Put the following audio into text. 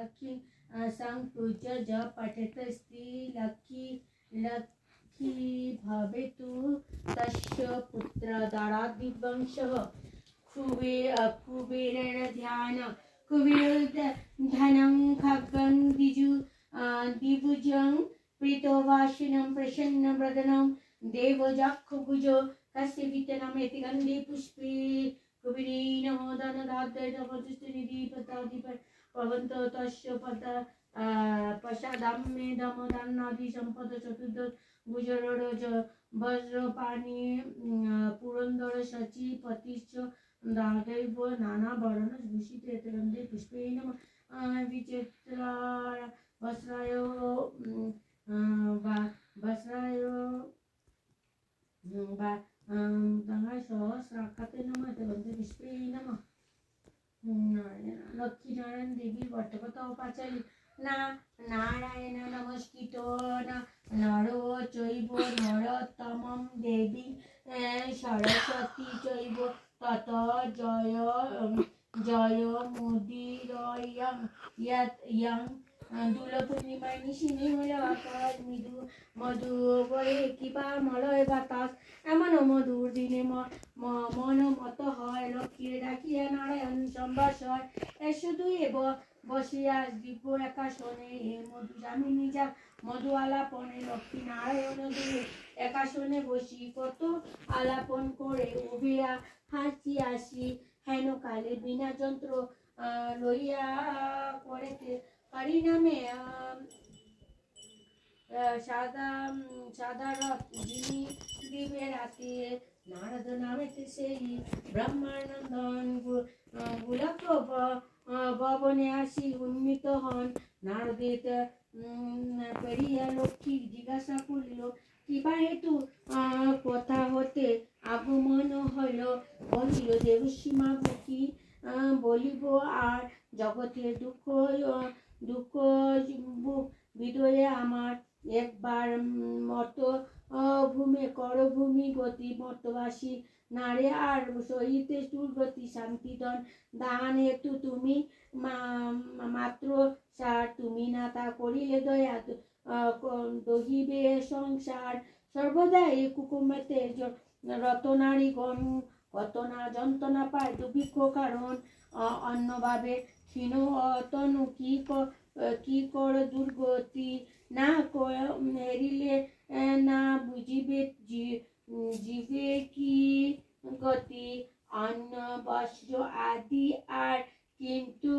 लक्ष्मी संपूज्य ज पठेत स्त्री लक्ष्मी लक्ष्मी भवेतु तस्य पुत्र द्वारा दिवंशः कुबेरेण ध्यान कुबेर धनं खड्गं द्विभुजं प्रीतोवासिनं प्रसन्नवदनं देवजाक्षुभुजो कस्य वित्तनामेति गन्धे पुष्पे कुबेरे नमो धनधात्रयतपतिष्ठनिधि पदाधिप पवन्तो तस्य पद पश्चादाम्ये दमदान्नादि सम्पद चतुर्दश गुजरज वज्रपाणि पुरन्दर शची पतिश्च दादैव नाना वर्ण भूषिते गन्धे पुष्पे नमः विचित्रा वस्त्राय वस्त्राय सहस्राक्षते नमः गन्धे पुष्पे नमः लक्ष्मी नारायण देवी वर्तकता उपाचार्य ना नारायण नमस्कृत नरो चैव नरोत्तमं देवी सरस्वती चैव तत जय जय मुदीरयं यं দুলপূর্ণিমায় নিশি নির্মলা আকাশ মৃদু মধু বলে কিবা মলয় বাতাস এমন মধুর দিনে মন মত হয় লক্ষ্মীর ডাকিয়া নারায়ণ সম্ভাষয় শুধু বসিয়া দিব্য একাশনে হে মধু জামিনী যা মধু আলাপনে লক্ষ্মী নারায়ণ দুয়ে একাশনে বসি কত আলাপন করে উভিয়া হাসি আসি হেন কালে বিনা যন্ত্র লইয়া করেতে परिणामे साधारत जिनी दिवे राते नारद नामेते सेई ब्रह्मानंदन गुलाक भवने आसी उन्मित हन नारदेत पेरिया लक्ष्मी जिज्ञासा करिल किबा हेतु कथा होते আগমন হইল বলিল দেবসীমা বুকি বলিব আর জগতের দুঃখ দুঃখ বিদয়ে আমার একবার মত ভূমে করভূমি গতি মর্তবাসী নারে আর সহিতে দুর্গতি শান্তিদন দান হেতু তুমি মাত্র সার তুমি না তা করিলে দয়া দহিবে সংসার সর্বদা এই কুকুমেতে রতনারীগণ কত না যন্ত্রণা পায় দুর্ভিক্ষ কারণ অন্যভাবে ক্ষীণ তনু কি কর দুর্গতি না হেরিলে না বুঝিবে জীবে কি গতি অন্ন বস্ত্র আদি আর কিন্তু